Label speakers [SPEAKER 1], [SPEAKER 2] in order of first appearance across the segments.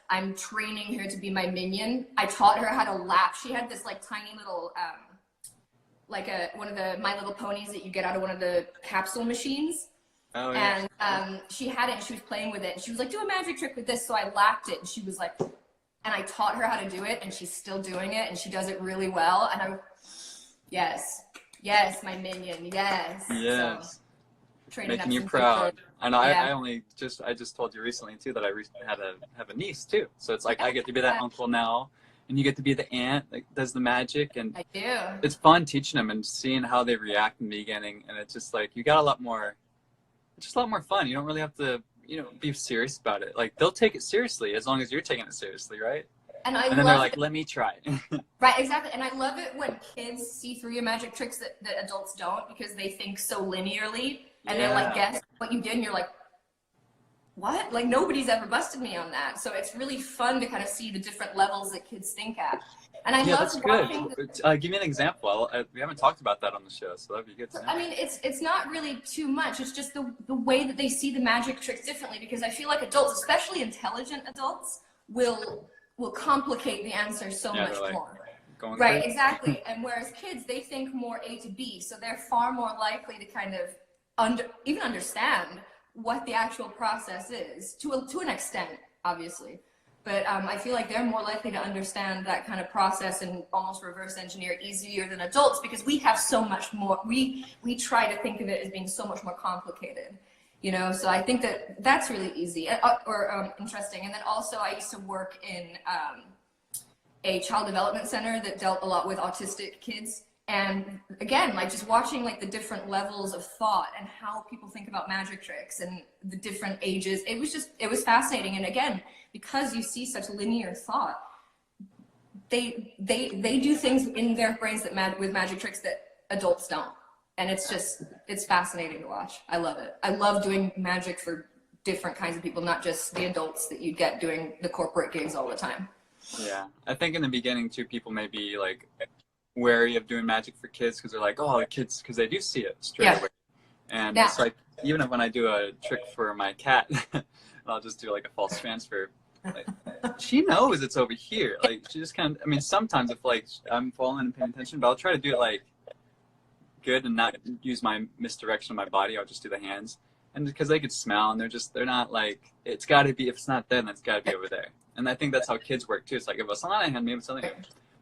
[SPEAKER 1] I'm training her to be my minion. I taught her how to lap. She had this like tiny little, like one of the My Little Ponies that you get out of one of the capsule machines.
[SPEAKER 2] Oh, yeah.
[SPEAKER 1] And she had it and she was playing with it. And she was like, do a magic trick with this. So I lapped it and she was like, and I taught her how to do it and she's still doing it and she does it really well. And I'm, yes, my minion, yes.
[SPEAKER 2] Yes.
[SPEAKER 1] So,
[SPEAKER 2] making you proud. I know.
[SPEAKER 1] Yeah.
[SPEAKER 2] I just told you recently too that I have a niece too. So it's like I get to be that uncle now, and you get to be the aunt that does the magic, and
[SPEAKER 1] I do.
[SPEAKER 2] It's fun teaching them and seeing how they react in the beginning. And it's just like you got a lot more. It's just a lot more fun. You don't really have to, be serious about it. Like they'll take it seriously as long as you're taking it seriously, right?
[SPEAKER 1] And
[SPEAKER 2] then they're like, let me try.
[SPEAKER 1] Right, exactly. And I love it when kids see through your magic tricks that adults don't, because they think so linearly and they like guess what you did and you're like, what? Like nobody's ever busted me on that. So it's really fun to kind of see the different levels that kids think at. And I love
[SPEAKER 2] that's good. Give me an example. We haven't talked about that on the show, so that'd be good to know.
[SPEAKER 1] I mean, it's not really too much. It's just the way that they see the magic tricks differently, because I feel like adults, especially intelligent adults, will complicate the answer so much more. Right, exactly. And whereas kids, they think more A to B, so they're far more likely to kind of even understand what the actual process is, to an extent, obviously. But I feel like they're more likely to understand that kind of process and almost reverse engineer easier than adults, because we have so much more, we try to think of it as being so much more complicated. So I think that's really easy or interesting. And then also I used to work in a child development center that dealt a lot with autistic kids. And again, like just watching like the different levels of thought and how people think about magic tricks and the different ages, it was fascinating. And again, because you see such linear thought, they do things in their brains with magic tricks that adults don't. And it's fascinating to watch. I love it. I love doing magic for different kinds of people, not just the adults that you get doing the corporate gigs all the time.
[SPEAKER 2] Yeah. I think in the beginning too, people may be like wary of doing magic for kids because they're like, oh, the kids, because they do see it straight away. And it's like, even when I do a trick for my cat, I'll just do like a false transfer. Like, she knows it's over here. Like she just kind of, I mean, sometimes if like I'm falling and paying attention, but I'll try to do it like good and not use my misdirection of my body. I'll just do the hands, and because they could smell and they're not like, it's got to be, if it's not there, then it's got to be over there. And I think that's how kids work too. It's like if it's not a hand, maybe it's something.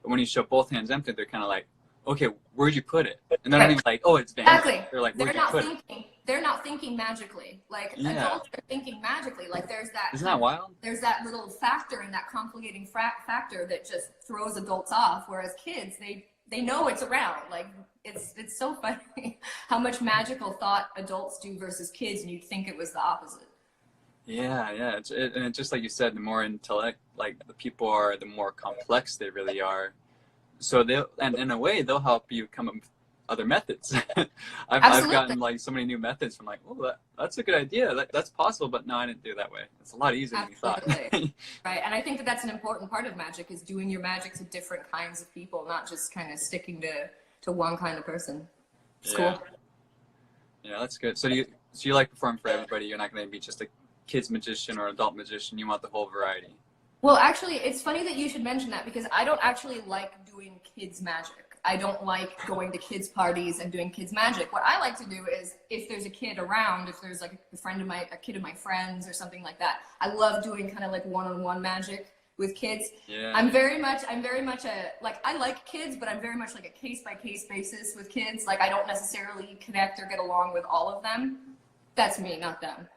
[SPEAKER 2] But when you show both hands empty, they're kind of like, okay, where'd you put it? And they're not even like, oh, it's vanished.
[SPEAKER 1] Exactly.
[SPEAKER 2] They're like, where'd you put it?
[SPEAKER 1] They're not thinking magically. Like adults are thinking magically. Like there's that.
[SPEAKER 2] Isn't that wild?
[SPEAKER 1] There's that little factor in that complicating factor that just throws adults off. Whereas kids, they know it's around. Like it's so funny how much magical thought adults do versus kids, and you'd think it was the opposite.
[SPEAKER 2] Yeah. And it's just like you said, the more intellect, like the people are, the more complex they really are. So and in a way, they'll help you come up with other methods. I've gotten like so many new methods from like, oh, that's a good idea. That's possible, but no, I didn't do it that way. It's a lot easier than you thought.
[SPEAKER 1] Right, and I think that's an important part of magic, is doing your magic to different kinds of people, not just kind of sticking to one kind of person. It's cool.
[SPEAKER 2] Yeah, that's good. So you like perform for everybody. You're not going to be just a kids magician or adult magician. You want the whole variety.
[SPEAKER 1] Well, actually, it's funny that you should mention that, because I don't actually like doing kids magic. I don't like going to kids parties and doing kids magic. What I like to do is, if there's a kid around, if there's like a kid of my friends or something like that, I love doing kind of like one-on-one magic with kids.
[SPEAKER 2] Yeah.
[SPEAKER 1] I'm very much I like kids, but I'm very much like a case-by-case basis with kids. Like I don't necessarily connect or get along with all of them. That's me, not them.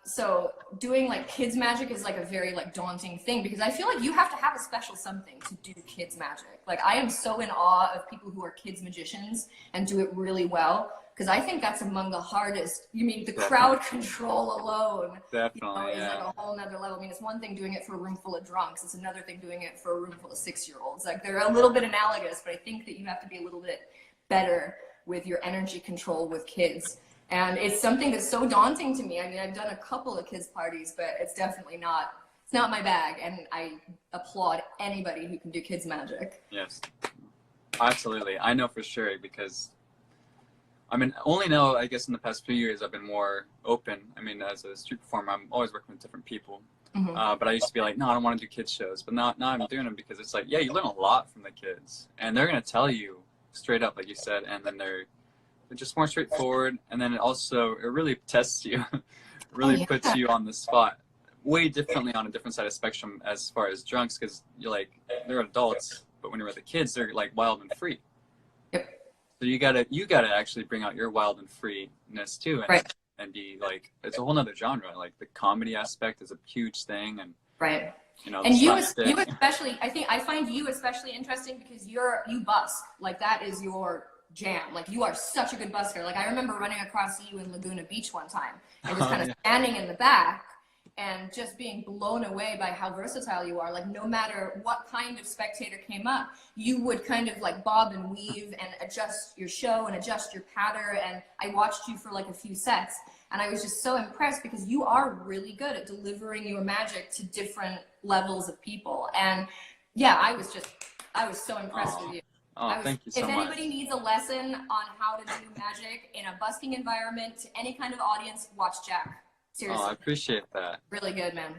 [SPEAKER 1] So doing like kids magic is like a very like daunting thing, because I feel like you have to have a special something to do kids magic. Like I am so in awe of people who are kids magicians and do it really well, because I think that's among the hardest. You mean the crowd control alone
[SPEAKER 2] Definitely,
[SPEAKER 1] is like a whole nother level. I mean, it's one thing doing it for a room full of drunks. It's another thing doing it for a room full of 6-year-olds. Like they're a little bit analogous, but I think that you have to be a little bit better with your energy control with kids. And it's something that's so daunting to me. I mean, I've done a couple of kids parties, but it's definitely not my bag. And I applaud anybody who can do kids magic.
[SPEAKER 2] Yes, absolutely. I know for sure, because I mean, only now, I guess in the past few years, I've been more open. I mean, as a street performer, I'm always working with different people. But I used to be like, no, I don't want to do kids shows. But now I'm doing them because it's like, yeah, you learn a lot from the kids, and they're gonna tell you straight up, like you said, and then they're just more straightforward. And then it really tests you, really puts you on the spot way differently on a different side of the spectrum as far as drunks, because you're like, they're adults, but when you're with the kids, they're like wild and free.
[SPEAKER 1] Yep.
[SPEAKER 2] So you gotta actually bring out your wild and freeness too, and be like, it's a whole nother genre. Like the comedy aspect is a huge thing, and you know,
[SPEAKER 1] and you especially, I find you especially interesting because you busk, like that is your jam. Like you are such a good busker. Like I remember running across you in Laguna Beach one time and just kind of standing in the back and just being blown away by how versatile you are. Like no matter what kind of spectator came up, you would kind of like bob and weave and adjust your show and adjust your patter. And I watched you for like a few sets and I was just so impressed because you are really good at delivering your magic to different levels of people. And yeah, I was so impressed with you.
[SPEAKER 2] Thank you so much.
[SPEAKER 1] If anybody needs a lesson on how to do magic in a busking environment to any kind of audience, watch Jack. Seriously.
[SPEAKER 2] Oh, I appreciate that.
[SPEAKER 1] Really good, man.